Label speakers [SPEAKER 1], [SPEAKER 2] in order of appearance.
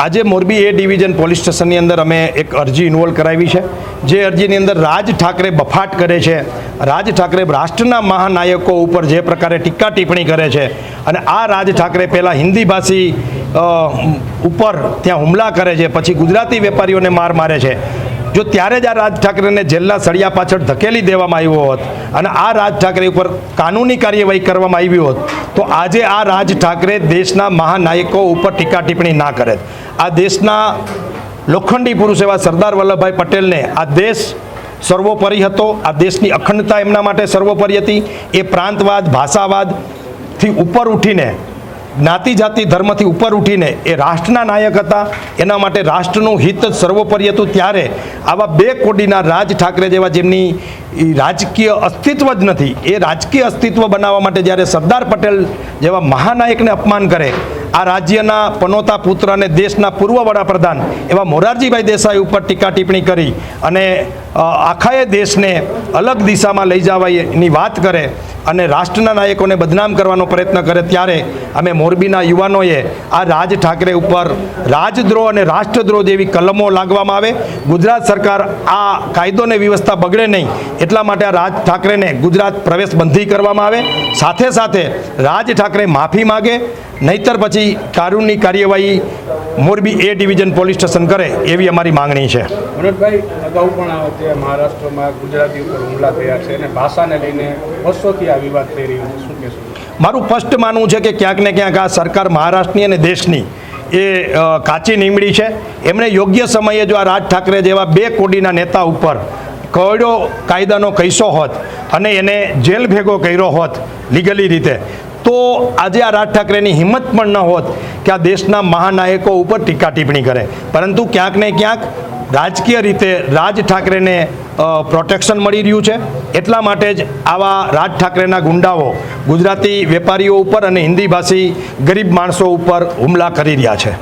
[SPEAKER 1] આજે મોરબી એ division police સ્ટેશનની અંદર અમે એક અરજી ઇન્વોલ્વ કરાવી છે। જે અરજીની અંદર રાજ ઠાકરે બફાટ કરે છે, રાજ ઠાકરે રાષ્ટ્રના મહાનાયકો ઉપર જે પ્રકારે ટીકા ટિપ્પણી કરે છે અને આ રાજ ઠાકરે પહેલાં હિન્દી ભાષી ઉપર ત્યાં હુમલા કરે છે, પછી ગુજરાતી વેપારીઓને મારે છે। જો ત્યારે જ આ રાજ ઠાકરેને જેલના સળિયા પાછળ ધકેલી દેવામાં આવ્યો હોત અને આ રાજ ઠાકરે ઉપર કાનૂની કાર્યવાહી કરવામાં આવી હોત તો આજે આ રાજ ઠાકરે દેશના મહાનાયકો ઉપર ટીકા ટિપ્પણી ના કરે। આ દેશના લોખંડી પુરુષ એવા સરદાર વલ્લભભાઈ પટેલને આ દેશ સર્વોપરી હતો, આ દેશની અખંડતા એમના માટે સર્વોપરી હતી। એ પ્રાંતવાદ, ભાષાવાદથી ઉપર ઉઠીને, જ્ઞાતિ જાતિ ધર્મથી ઉપર ઉઠીને એ રાષ્ટ્રના નાયક હતા। એના માટે રાષ્ટ્રનું હિત જ સર્વોપરી હતું। ત્યારે આવા બે કોડીના રાજ ઠાકરે જેવા જેમની રાજકીય અસ્તિત્વ જ નથી, એ રાજકીય અસ્તિત્વ બનાવવા માટે જ્યારે સરદાર પટેલ જેવા મહાનાયકને અપમાન કરે, આ રાજ્યના પનોતા પુત્ર અને દેશના પૂર્વ વડાપ્રધાન એવા મોરારજીભાઈ દેસાઈ ઉપર ટીકા ટિપ્પણી કરી અને આખાએ દેશને અલગ દિશામાં લઈ જવાની વાત કરે અને રાષ્ટ્રના નાયકોને બદનામ કરવાનો પ્રયત્ન કરે, ત્યારે અમે મોરબીના યુવાનોએ આ રાજ ઠાકરે ઉપર રાજદ્રોહ અને રાષ્ટ્રદ્રોહ જેવી કલમો લાગવામાં આવે। ગુજરાત સરકાર આ કાયદો અને વ્યવસ્થા બગડે નહીં એટલા માટે આ રાજ ઠાકરેને ગુજરાત પ્રવેશ બંધી કરવામાં આવે। સાથે સાથે રાજ ઠાકરે માફી માગે, નહીતર પછી કાનૂની કાર્યવાહી મોરબી એ ડિવિઝન પોલીસ સ્ટેશન કરે એવી અમારી માંગણી છે।
[SPEAKER 2] મનોજભાઈ, અગાઉ પણ મહારાષ્ટ્રમાં ગુજરાતી ઉપર હુમલા થયા છે અને ભાષાને લઈને વર્ષોથી આ વિવાદ થઈ રહ્યો છે, શું કહેશો?
[SPEAKER 1] મારું સ્પષ્ટ માનવું છે કે ક્યાંક ને ક્યાંક આ સરકાર મહારાષ્ટ્રની અને દેશની એ કાચી નીમડી છે। એમણે યોગ્ય સમયે જો આ રાજ ઠાકરે જેવા બે કોડીના નેતા ઉપર કડો કાયદાનો કૈસો હોત અને એને જેલ ભેગો કર્યો હોત લીગલી રીતે, તો આજે આ રાજ ઠાકરેની હિંમત પણ ન હોત કે આ દેશના મહાનાયકો ઉપર ટીકા ટિપ્પણી કરે। પરંતુ ક્યાંક ને ક્યાંક રાજકીય રીતે રાજ ઠાકરેને પ્રોટેક્શન મળી રહ્યું છે, એટલા માટે જ આવા રાજ ઠાકરેના ગુંડાઓ ગુજરાતી વેપારીઓ ઉપર અને હિન્દી ભાષી ગરીબ માણસો ઉપર હુમલા કરી રહ્યા છે।